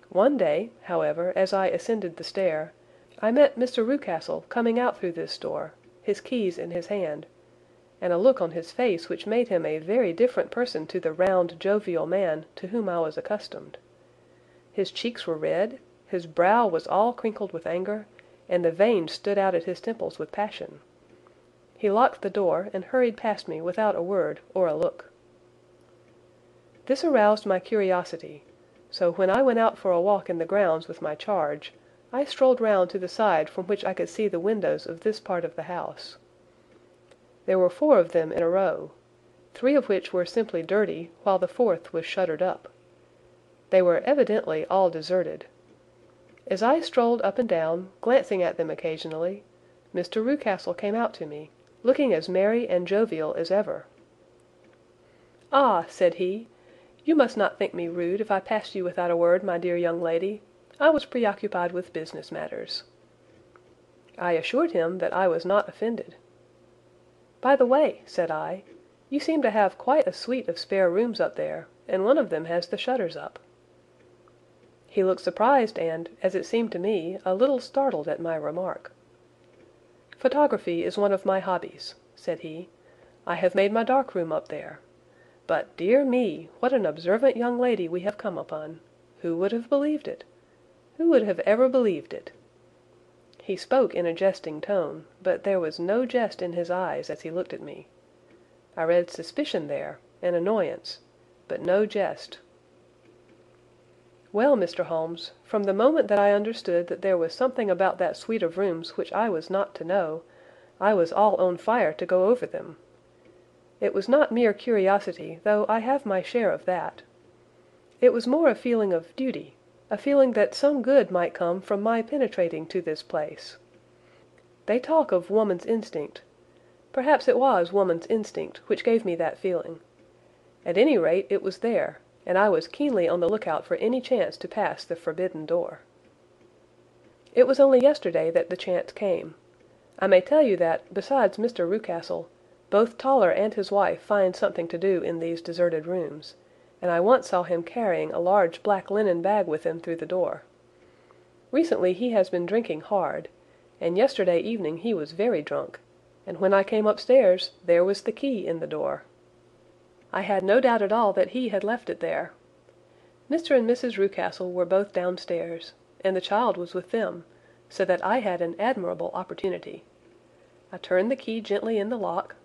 One day, however, as I ascended the stair, I met Mr. Rucastle coming out through this door, his keys in his hand, and a look on his face which made him a very different person to the round, jovial man to whom I was accustomed. His cheeks were red, his brow was all crinkled with anger, and the veins stood out at his temples with passion. He locked the door and hurried past me without a word or a look. This aroused my curiosity, so when I went out for a walk in the grounds with my charge, I strolled round to the side from which I could see the windows of this part of the house. There were 4 of them in a row, 3 of which were simply dirty, while the 4th was shuttered up. They were evidently all deserted. As I strolled up and down, glancing at them occasionally, Mr. Rucastle came out to me, looking as merry and jovial as ever. "Ah," said he, "you must not think me rude if I passed you without a word, my dear young lady. I was preoccupied with business matters." I assured him that I was not offended. "By the way," said I, "you seem to have quite a suite of spare rooms up there, and one of them has the shutters up." He looked surprised and, as it seemed to me, a little startled at my remark. "Photography is one of my hobbies," said he. "I have made my dark room up there. But, dear me, what an observant young lady we have come upon! Who would have believed it? Who would have ever believed it?" He spoke in a jesting tone, but there was no jest in his eyes as he looked at me. I read suspicion there, and annoyance, but no jest. "Well, Mr. Holmes, from the moment that I understood that there was something about that suite of rooms which I was not to know, I was all on fire to go over them. It was not mere curiosity, though I have my share of that. It was more a feeling of duty, a feeling that some good might come from my penetrating to this place. They talk of woman's instinct. Perhaps it was woman's instinct which gave me that feeling. At any rate, it was there, and I was keenly on the lookout for any chance to pass the forbidden door. It was only yesterday that the chance came. I may tell you that, besides Mr. Rucastle, both Toller and his wife find something to do in these deserted rooms, and I once saw him carrying a large black linen bag with him through the door. Recently he has been drinking hard, and yesterday evening he was very drunk, and when I came upstairs there was the key in the door. I had no doubt at all that he had left it there. Mr. and Mrs. Rucastle were both downstairs, and the child was with them, so that I had an admirable opportunity. I turned the key gently in the lock,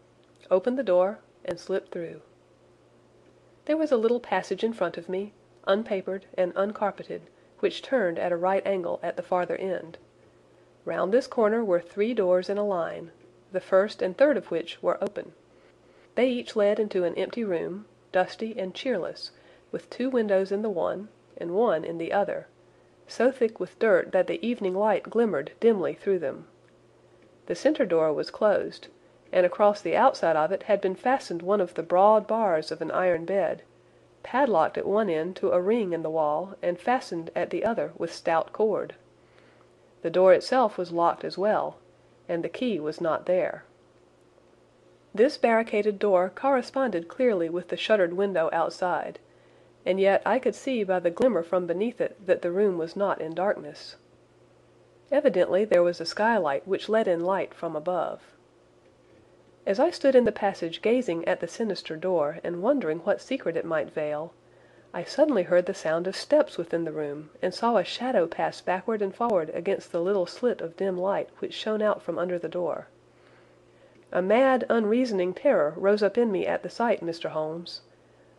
opened the door, and slipped through. There was a little passage in front of me, unpapered and uncarpeted, which turned at a right angle at the farther end. Round this corner were 3 doors in a line, the first and third of which were open. They each led into an empty room, dusty and cheerless, with 2 windows in the one, and one in the other, so thick with dirt that the evening light glimmered dimly through them. The centre door was closed, and across the outside of it had been fastened one of the broad bars of an iron bed, padlocked at one end to a ring in the wall, and fastened at the other with stout cord. The door itself was locked as well, and the key was not there. This barricaded door corresponded clearly with the shuttered window outside, and yet I could see by the glimmer from beneath it that the room was not in darkness. Evidently there was a skylight which let in light from above. As I stood in the passage gazing at the sinister door and wondering what secret it might veil, I suddenly heard the sound of steps within the room and saw a shadow pass backward and forward against the little slit of dim light which shone out from under the door. A mad, unreasoning terror rose up in me at the sight, Mr. Holmes.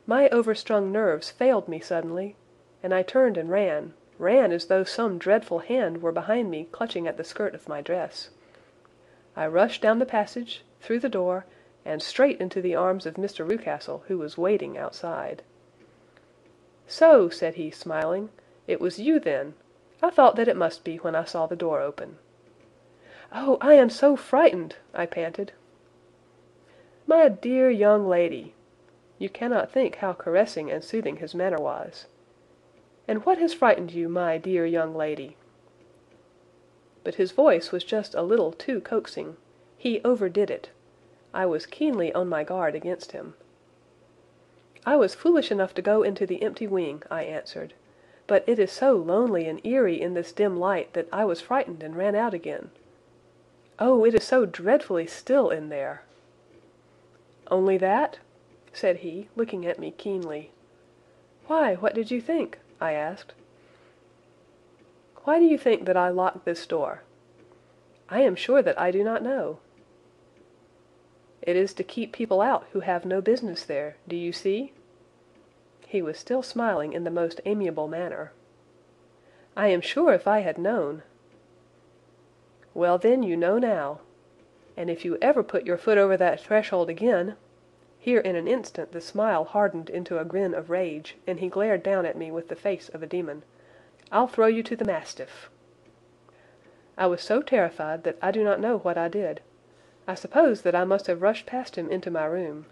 My overstrung nerves failed me suddenly, and I turned and ran as though some dreadful hand were behind me clutching at the skirt of my dress. I rushed down the passage, through the door, and straight into the arms of Mr. Rucastle, who was waiting outside. "So," said he, smiling, "it was you, then. I thought that it must be when I saw the door open." "Oh, I am so frightened!" I panted. "My dear young lady!" You cannot think how caressing and soothing his manner was. "And what has frightened you, my dear young lady?" But his voice was just a little too coaxing. He overdid it. I was keenly on my guard against him. "I was foolish enough to go into the empty wing," I answered, "but it is so lonely and eerie in this dim light that I was frightened and ran out again. Oh, it is so dreadfully still in there!" "Only that?" said he, looking at me keenly. "Why, what did you think?" I asked. "Why do you think that I locked this door?" "I am sure that I do not know." "It is to keep people out who have no business there, do you see?" He was still smiling in the most amiable manner. "I am sure if I had known—" "Well, then, you know now. And if you ever put your foot over that threshold again," Here in an instant the smile hardened into a grin of rage, and he glared down at me with the face of a demon. "I'll throw you to the mastiff." I was so terrified that I do not know what I did. I suppose that I must have rushed past him into my room.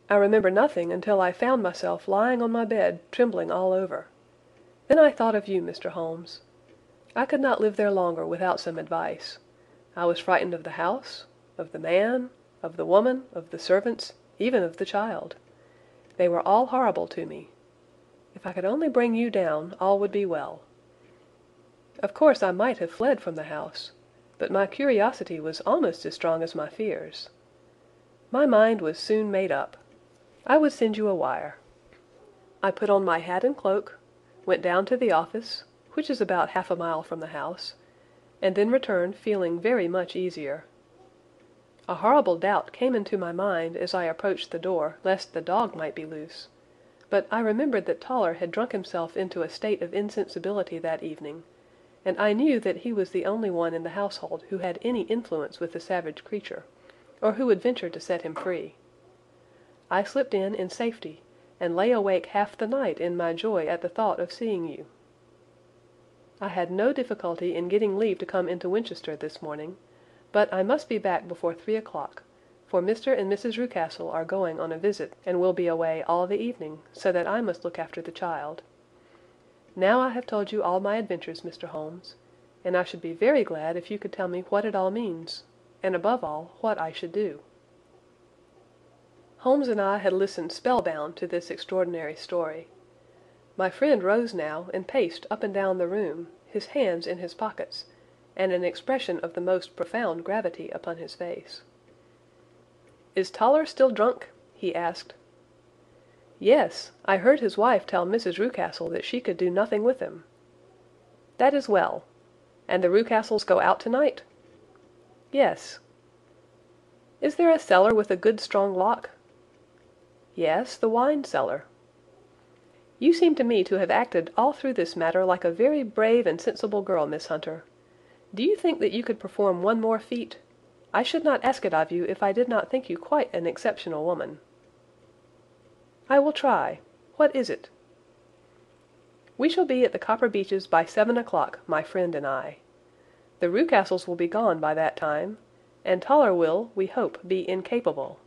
I remember nothing until I found myself lying on my bed, trembling all over. Then I thought of you, Mr. Holmes. I could not live there longer without some advice. I was frightened of the house, of the man, of the woman, of the servants, even of the child. They were all horrible to me. If I could only bring you down, all would be well. Of course I might have fled from the house, but my curiosity was almost as strong as my fears. My mind was soon made up. I would send you a wire. I put on my hat and cloak, went down to the office, which is about half a mile from the house, and then returned feeling very much easier. A horrible doubt came into my mind as I approached the door lest the dog might be loose, but I remembered that Toller had drunk himself into a state of insensibility that evening, and I knew that he was the only one in the household who had any influence with the savage creature, or who would venture to set him free. I slipped in safety, and lay awake half the night in my joy at the thought of seeing you. I had no difficulty in getting leave to come into Winchester this morning, but I must be back before 3 o'clock, for Mr. and Mrs. Rucastle are going on a visit and will be away all the evening, so that I must look after the child. Now I have told you all my adventures, Mr. Holmes, and I should be very glad if you could tell me what it all means, and above all, what I should do." Holmes and I had listened spellbound to this extraordinary story. My friend rose now and paced up and down the room, his hands in his pockets, and an expression of the most profound gravity upon his face. "Is Toller still drunk?" he asked. "Yes, I heard his wife tell Mrs. Rucastle that she could do nothing with him." "That is well. And the Rucastles go out tonight?" "Yes." "Is there a cellar with a good strong lock?" "Yes, the wine cellar." "You seem to me to have acted all through this matter like a very brave and sensible girl, Miss Hunter. Do you think that you could perform one more feat? I should not ask it of you if I did not think you quite an exceptional woman." "I will try. What is it?" "We shall be at the Copper Beeches by 7 o'clock, my friend and I. The Rucastles will be gone by that time, and Toller will, we hope, be incapable.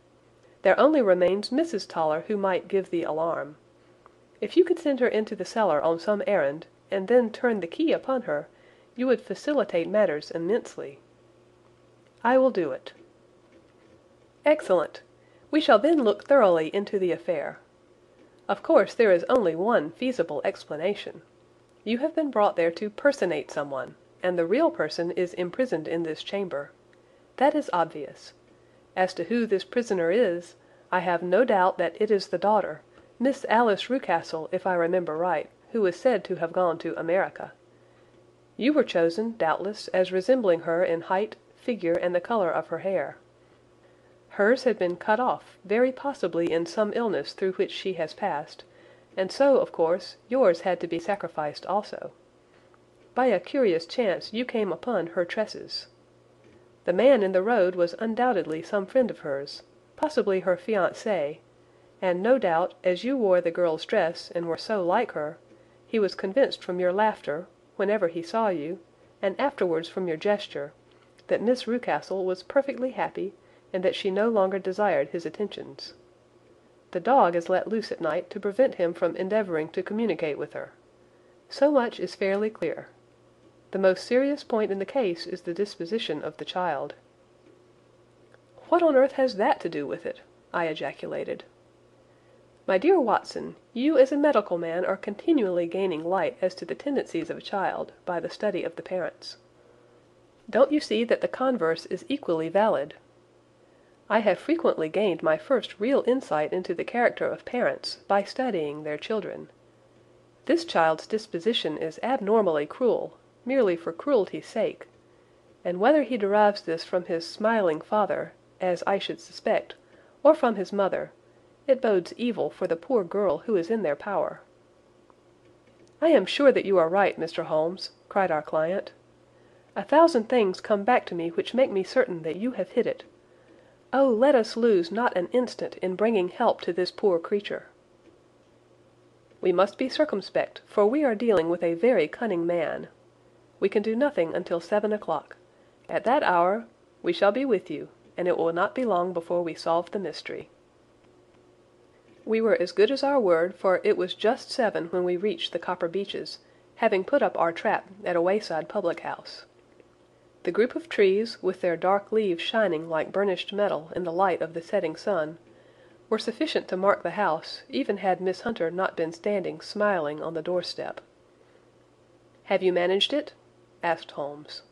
There only remains Mrs. Toller, who might give the alarm. If you could send her into the cellar on some errand, and then turn the key upon her, you would facilitate matters immensely." "I will do it." "Excellent. We shall then look thoroughly into the affair. Of course there is only one feasible explanation. You have been brought there to personate someone, and the real person is imprisoned in this chamber. That is obvious. As to who this prisoner is, I have no doubt that it is the daughter, Miss Alice Rucastle, if I remember right, who is said to have gone to America. You were chosen, doubtless, as resembling her in height, figure, and the color of her hair. Hers had been cut off, very possibly in some illness through which she has passed, and so, of course, yours had to be sacrificed also. By a curious chance you came upon her tresses. The man in the road was undoubtedly some friend of hers, possibly her fiancé, and no doubt, as you wore the girl's dress and were so like her, he was convinced from your laughter, whenever he saw you, and afterwards from your gesture, that Miss Rucastle was perfectly happy, and that she no longer desired his attentions. The dog is let loose at night to prevent him from endeavouring to communicate with her. So much is fairly clear. The most serious point in the case is the disposition of the child." "What on earth has that to do with it?" I ejaculated. "My dear Watson, you as a medical man are continually gaining light as to the tendencies of a child by the study of the parents. Don't you see that the converse is equally valid? I have frequently gained my first real insight into the character of parents by studying their children. This child's disposition is abnormally cruel, merely for cruelty's sake, and whether he derives this from his smiling father, as I should suspect, or from his mother, it bodes evil for the poor girl who is in their power." "I am sure that you are right, Mr. Holmes," cried our client. "A thousand things come back to me which make me certain that you have hit it. Oh, let us lose not an instant in bringing help to this poor creature." "We must be circumspect, for we are dealing with a very cunning man. We can do nothing until 7 o'clock. At that hour we shall be with you, and it will not be long before we solve the mystery." We were as good as our word, for it was just 7 when we reached the Copper Beeches, having put up our trap at a wayside public-house. The group of trees, with their dark leaves shining like burnished metal in the light of the setting sun, were sufficient to mark the house, even had Miss Hunter not been standing smiling on the doorstep. "Have you managed it?" asked Holmes.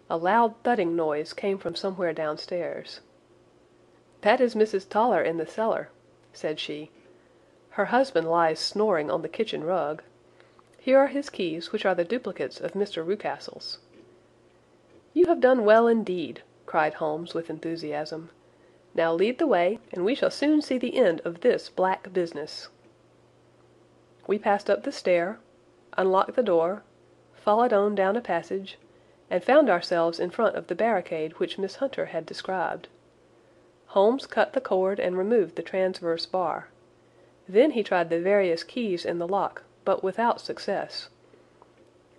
A loud thudding noise came from somewhere downstairs. "That is Mrs. Toller in the cellar," said she. "Her husband lies snoring on the kitchen rug. Here are his keys, which are the duplicates of Mr. Rucastle's." "You have done well indeed," cried Holmes with enthusiasm. "Now lead the way, and we shall soon see the end of this black business." We passed up the stair, unlocked the door, followed on down a passage, and found ourselves in front of the barricade which Miss Hunter had described. Holmes cut the cord and removed the transverse bar. Then he tried the various keys in the lock, but without success.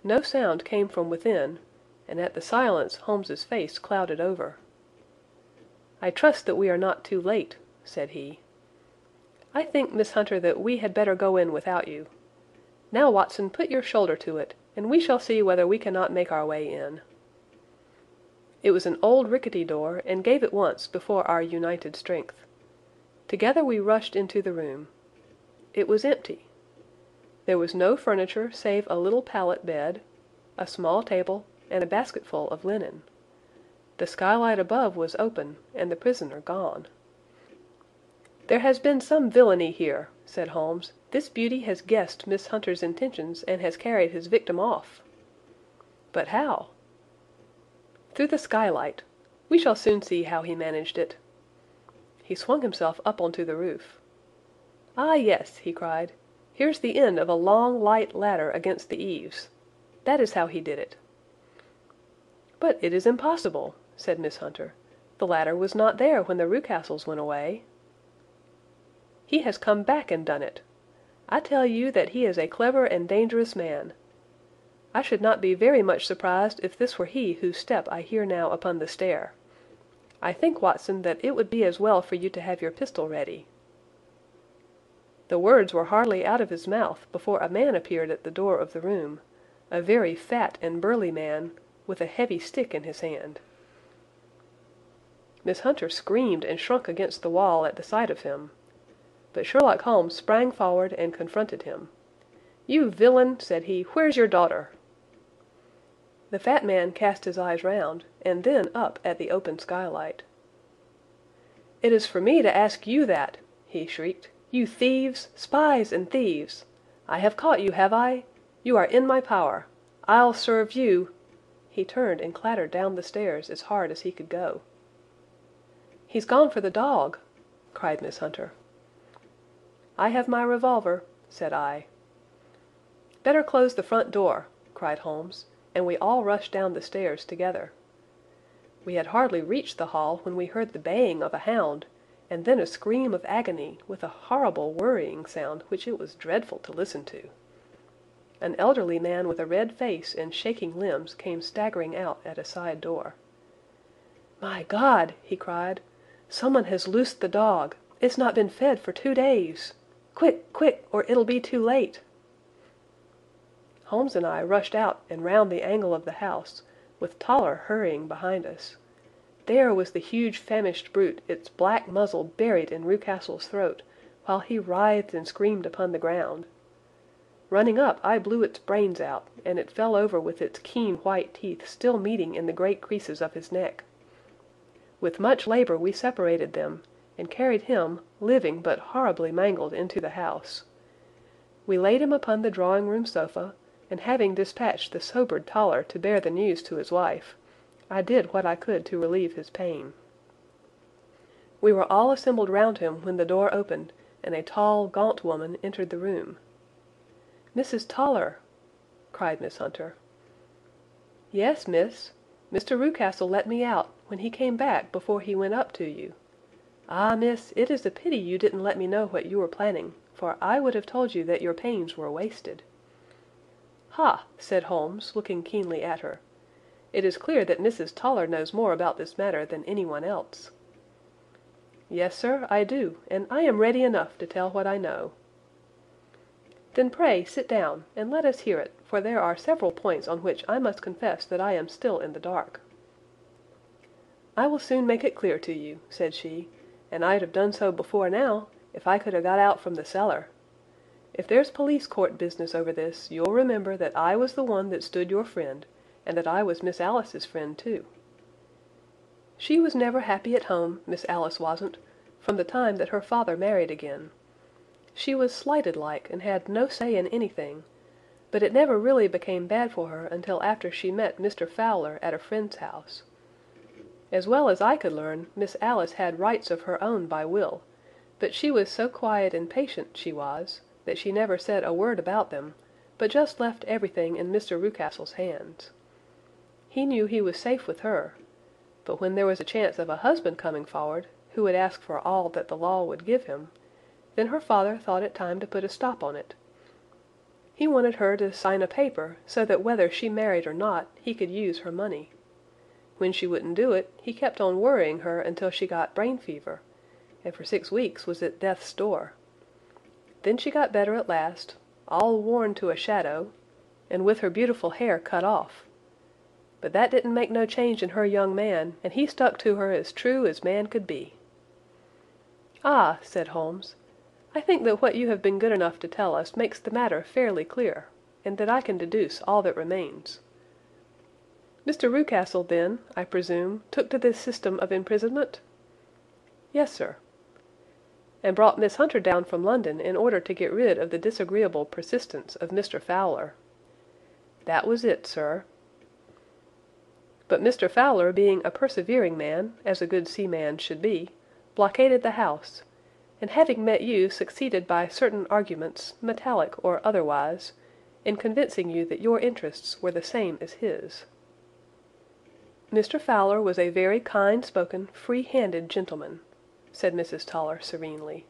No sound came from within, and at the silence Holmes's face clouded over. "I trust that we are not too late," said he. "I think, Miss Hunter, that we had better go in without you. Now, Watson, put your shoulder to it, and we shall see whether we cannot make our way in." It was an old rickety door, and gave at once before our united strength. Together we rushed into the room. It was empty. There was no furniture save a little pallet bed, a small table, and a basketful of linen. The skylight above was open, and the prisoner gone. "There has been some villainy here," said Holmes. "This beauty has guessed Miss Hunter's intentions and has carried his victim off." "But how?" "Through the skylight. We shall soon see how he managed it." He swung himself up onto the roof. "Ah, yes," he cried. "Here's the end of a long, light ladder against the eaves. That is how he did it." "But it is impossible," said Miss Hunter. "The ladder was not there when the Rucastles went away." "He has come back and done it. I tell you that he is a clever and dangerous man. I should not be very much surprised if this were he whose step I hear now upon the stair. I think, Watson, that it would be as well for you to have your pistol ready." The words were hardly out of his mouth before a man appeared at the door of the room, a very fat and burly man, with a heavy stick in his hand. Miss Hunter screamed and shrunk against the wall at the sight of him. But Sherlock Holmes sprang forward and confronted him. "You villain," said he, "where's your daughter?" The fat man cast his eyes round, and then up at the open skylight. "It is for me to ask you that," he shrieked. "You thieves, spies and thieves! I have caught you, have I? You are in my power. I'll serve you—" He turned and clattered down the stairs as hard as he could go. "He's gone for the dog!" cried Miss Hunter. "I have my revolver," said I. "Better close the front door," cried Holmes, and we all rushed down the stairs together. We had hardly reached the hall when we heard the baying of a hound, and then a scream of agony, with a horrible worrying sound which it was dreadful to listen to. An elderly man with a red face and shaking limbs came staggering out at a side door. "My God!" he cried. "Someone has loosed the dog. It's not been fed for 2 days. Quick, quick, or it'll be too late!" Holmes and I rushed out and round the angle of the house, with Toller hurrying behind us. There was the huge famished brute, its black muzzle buried in Rucastle's throat, while he writhed and screamed upon the ground. Running up, I blew its brains out, and it fell over with its keen white teeth still meeting in the great creases of his neck. With much labour we separated them, and carried him, living but horribly mangled, into the house. We laid him upon the drawing-room sofa, and having dispatched the sobered Toller to bear the news to his wife, I did what I could to relieve his pain. We were all assembled round him when the door opened, and a tall, gaunt woman entered the room. "Mrs. Toller!" cried Miss Hunter. "Yes, miss. Mr. Rucastle let me out when he came back before he went up to you. Ah, miss, it is a pity you didn't let me know what you were planning, for I would have told you that your pains were wasted." "Ha!" said Holmes, looking keenly at her. "It is clear that Mrs. Toller knows more about this matter than anyone else." "Yes, sir, I do, and I am ready enough to tell what I know." "Then pray sit down, and let us hear it, for there are several points on which I must confess that I am still in the dark." "I will soon make it clear to you," said she, "and I'd have done so before now, if I could have got out from the cellar. If there's police court business over this, you'll remember that I was the one that stood your friend, and that I was Miss Alice's friend too. She was never happy at home, Miss Alice wasn't, from the time that her father married again. She was slighted like, and had no say in anything, but it never really became bad for her until after she met Mr. Fowler at a friend's house. As well as I could learn, Miss Alice had rights of her own by will, but she was so quiet and patient, she was, that she never said a word about them, but just left everything in Mr. Rucastle's hands. He knew he was safe with her, but when there was a chance of a husband coming forward, who would ask for all that the law would give him, then her father thought it time to put a stop on it. He wanted her to sign a paper, so that whether she married or not, he could use her money. When she wouldn't do it, he kept on worrying her until she got brain fever, and for 6 weeks was at death's door. Then she got better at last, all worn to a shadow, and with her beautiful hair cut off. But that didn't make no change in her young man, and he stuck to her as true as man could be." "Ah," said Holmes, "I think that what you have been good enough to tell us makes the matter fairly clear, and that I can deduce all that remains. Mr. Rucastle, then, I presume, took to this system of imprisonment?" "Yes, sir." "And brought Miss Hunter down from London in order to get rid of the disagreeable persistence of Mr. Fowler?" "That was it, sir." "But Mr. Fowler, being a persevering man, as a good seaman should be, blockaded the house, and having met you succeeded by certain arguments, metallic or otherwise, in convincing you that your interests were the same as his." "Mr. Fowler was a very kind-spoken, free-handed gentleman," said Mrs. Toller serenely.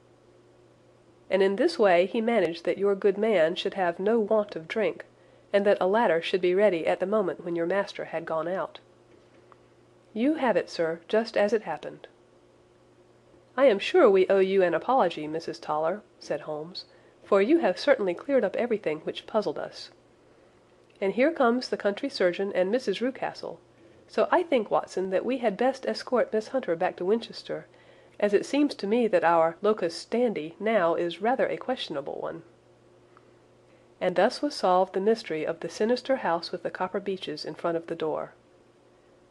"And in this way he managed that your good man should have no want of drink, and that a ladder should be ready at the moment when your master had gone out. You have it, sir, just as it happened." "I am sure we owe you an apology, Mrs. Toller," said Holmes, "for you have certainly cleared up everything which puzzled us. And here comes the country surgeon and Mrs. Rucastle, so I think, Watson, that we had best escort Miss Hunter back to Winchester, as it seems to me that our locus standi now is rather a questionable one." And thus was solved the mystery of the sinister house with the copper beeches in front of the door.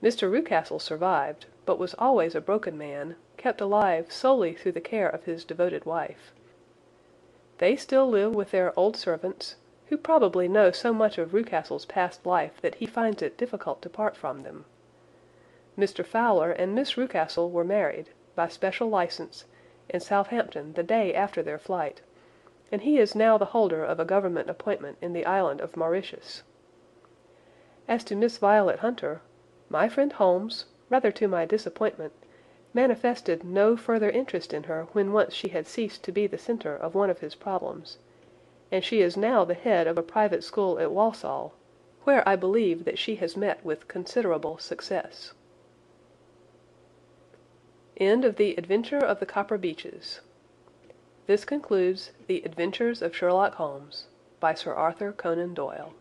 Mr. Rucastle survived, but was always a broken man, kept alive solely through the care of his devoted wife. They still live with their old servants, who probably know so much of Rucastle's past life that he finds it difficult to part from them. Mr. Fowler and Miss Rucastle were married, by special license, in Southampton the day after their flight, and he is now the holder of a government appointment in the island of Mauritius. As to Miss Violet Hunter, my friend Holmes, rather to my disappointment, manifested no further interest in her when once she had ceased to be the centre of one of his problems, and she is now the head of a private school at Walsall, where I believe that she has met with considerable success. End of The Adventure of the Copper Beeches. This concludes The Adventures of Sherlock Holmes by Sir Arthur Conan Doyle.